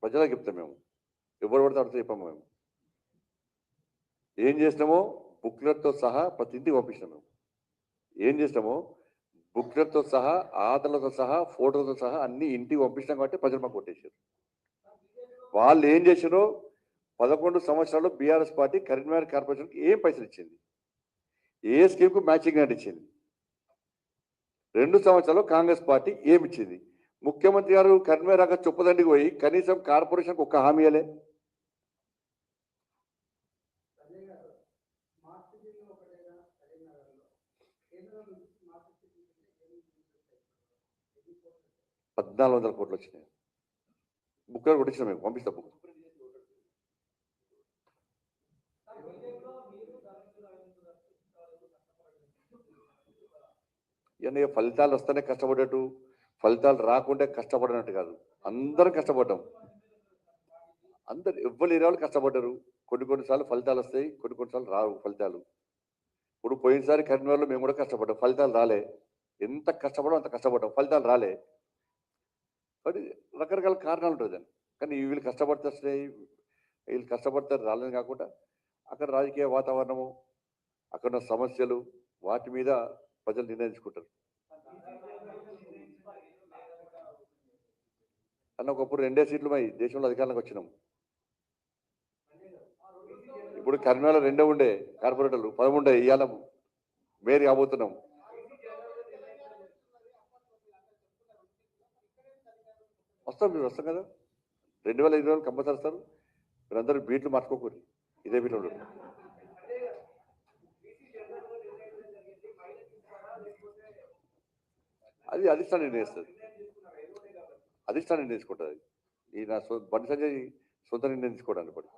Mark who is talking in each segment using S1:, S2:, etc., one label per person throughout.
S1: ప్రజలకు చెప్తాం మేము. ఎవరు పడితే అడితే చెప్పాము మేము. ఏం చేసినామో బుక్లెట్తో సహా ప్రతి ఇంటికి పంపించినాం మేము. ఏం చేసినామో బుక్లెట్తో సహా, ఆధార్లతో సహా, ఫోటోతో సహా అన్ని ఇంటికి పంపించినాం కాబట్టి ప్రజలు మాకు కొట్టేశారు. వాళ్ళు ఏం చేశారో 11 సంవత్సరాలు బీఆర్ఎస్ పార్టీ కరీంనగర్ కార్పొరేషన్కి ఏం పైసలు ఇచ్చింది, ఏ స్కీమ్కు మ్యాచింగ్ గ్రాంట్ ఇచ్చింది, 2 సంవత్సరాలు కాంగ్రెస్ పార్టీ ఏమి ఇచ్చింది. ముఖ్యమంత్రి గారు కరీంనగర్ దాకా చొప్పదండికి పోయి కనీసం కార్పొరేషన్కి ఒక్క హామీ ఇవ్వలే. $1,400 కోట్లు వచ్చినాయి. బుక్ కొట్టించిన మేము పంపిస్తాం. బుక్ ఇవన్నీ ఫలితాలు వస్తేనే కష్టపడ్డట్టు, ఫలితాలు రాకుంటే కష్టపడినట్టు కాదు. అందరం కష్టపడ్డాం. అందరు ఎవ్వరు లేని వాళ్ళు కష్టపడ్డారు. కొన్నిసార్లు ఫలితాలు వస్తాయి, కొన్నిసార్లు రావు ఫలితాలు. ఇప్పుడు పోయినసారి కరీంనగర్లో మేము కూడా కష్టపడ్డాం, ఫలితాలు రాలే. ఎంత కష్టపడో అంత కష్టపడ్డాం, ఫలితాలు రాలే. కాబట్టి రకరకాల కారణాలు ఉంటుంది దాన్ని. కానీ వీళ్ళు కష్టపడితే వస్తాయి, వీళ్ళు కష్టపడితే రాలేని కాకుండా అక్కడ రాజకీయ వాతావరణము, అక్కడ ఉన్న సమస్యలు, వాటి మీద ప్రజలు నిర్ణయించుకుంటారు. అన్న ఒకప్పుడు 2 సీట్లు మై దేశంలో అధికారంలోకి వచ్చినాం. ఇప్పుడు కరీంనగర్లో 2 ఉండే కార్పొరేటర్లు, 13 ఇవాళ మేయర్ కాబోతున్నాం. వస్తాం, మీరు వస్తాం కదా. 2020 కంపల్సరీ వస్తారు. మీరందరూ బీట్లు మార్చుకోకూడదు, ఇదే బీట్లు ఉండదు. అది అధిష్టానం నిర్ణయిస్తుంది, అధిష్టానం నిర్ణయించుకుంటుంది. ఈ నా బండి సంజయ్ సొంత నిర్ణయం తీసుకోవడానికి పడి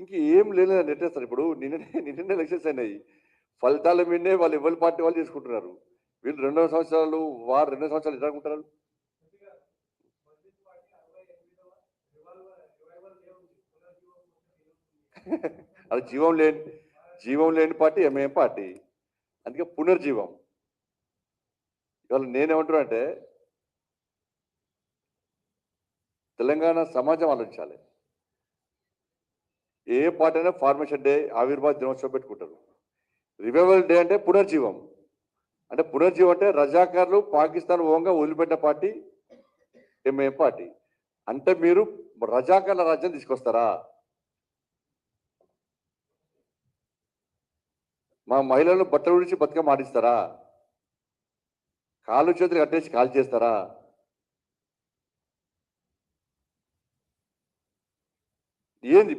S1: ఇంక ఏం లేదు నెట్టేస్తారు. ఇప్పుడు నిన్న ఎలక్షన్స్ అయినాయి, ఫలితాల మీదనే వాళ్ళు ఎవరి పార్టీ వాళ్ళు చేసుకుంటున్నారు. వీళ్ళు 2 సంవత్సరాలు, వారు 2 సంవత్సరాలు ఎదుర్కొంటారు. అది జీవం లేని పార్టీ ఎంఐఎం పార్టీ, అందుకే పునర్జీవం. ఇవాళ నేనేమంటున్నా అంటే తెలంగాణ సమాజం ఆలోచించాలి. ఏ పార్టీ అయినా ఫార్మేషన్ డే, ఆవిర్భావ దినోత్సవం పెట్టుకుంటారు. రివైవల్ డే అంటే పునర్జీవం. అంటే పునర్జీవం అంటే రజాకార్లు పాకిస్తాన్ ఓంగా వదిలిపెట్టిన పార్టీ ఎంఐఎం పార్టీ. అంటే మీరు రజాకార్ల రాజ్యం తీసుకొస్తారా? మా మహిళలను బట్టలు విడిచి బతుకమ్మ ఆడిస్తారా? కాళ్ళు చేతులు కట్టేసి కాల్ చేస్తారా? ఏంది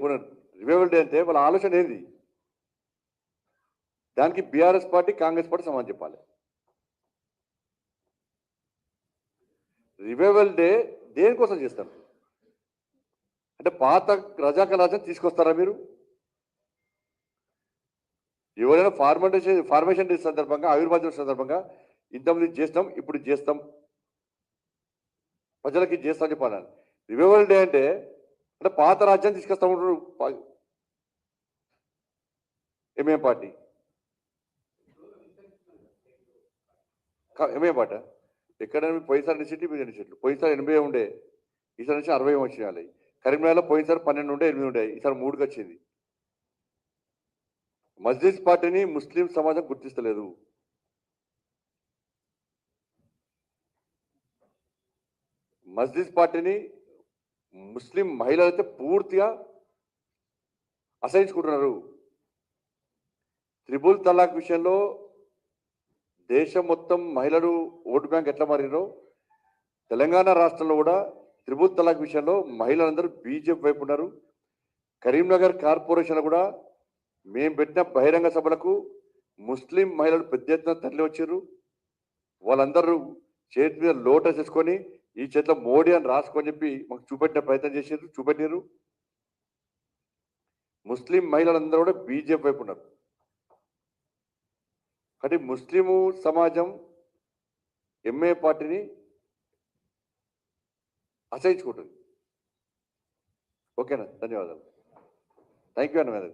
S1: రివైవల్ డే అంటే? వాళ్ళ ఆలోచన ఏంది? దానికి బీఆర్ఎస్ పార్టీ, కాంగ్రెస్ పార్టీ సమాధానం చెప్పాలి. రివైవల్ డే దేనికోసం చేస్తారు? అంటే పాత రజాకార్ రాజ్యం తీసుకొస్తారా మీరు? ఎవరైనా ఫార్మేషన్ డే సందర్భంగా, ఆవిర్భావ సందర్భంగా ఇంతమంది చేస్తాం, ఇప్పుడు చేస్తాం, ప్రజలకి చేస్తాం చెప్పాలి. రివైవల్ డే అంటే పాత రాజ్యాన్ని తీసుకొస్తాం ఎంఐఎం పార్టీ. ఎంఐఎం పార్టీ ఎక్కడ పోయినసారి 2 సీట్లు, 2 సీట్లు. పోయినసారి 80 ఉండే, ఈసారి నుంచి 60 వచ్చినాయి. కరీంనగర్లో పోయినసారి 12 ఉండే, 8 ఉండే, ఈసారి 3కి వచ్చింది. మజ్లిస్ పార్టీని ముస్లిం సమాజం గుర్తిస్తలేదు. మజ్లిస్ పార్టీని ముస్లిం మహిళలైతే పూర్తిగా అసహించుకుంటున్నారు. త్రిబుల్ తలాక్ విషయంలో దేశం మొత్తం మహిళలు ఓటు బ్యాంక్ ఎట్లా మారినో తెలంగాణ రాష్ట్రంలో కూడా త్రిబుల్ తలాక్ విషయంలో మహిళలందరూ బీజేపీ వైపు ఉన్నారు. కరీంనగర్ కార్పొరేషన్ కూడా మేము పెట్టిన బహిరంగ సభలకు ముస్లిం మహిళలు పెద్ద ఎత్తున తరలి వచ్చారు. వాళ్ళందరూ చేతి మీద లోటస్ వేసుకొని ఈ చేతిలో మోడీ అని రాసుకొని చెప్పి మాకు చూపెట్టిన ప్రయత్నం చేసారు, చూపెట్టారు. ముస్లిం మహిళలందరూ కూడా బీజేపీ వైపు ఉన్నారు. కానీ ముస్లిము సమాజం ఎంఏ పార్టీని అసహించుకుంటుంది. ఓకేనా? ధన్యవాదాలు. థ్యాంక్ యూ అన్న.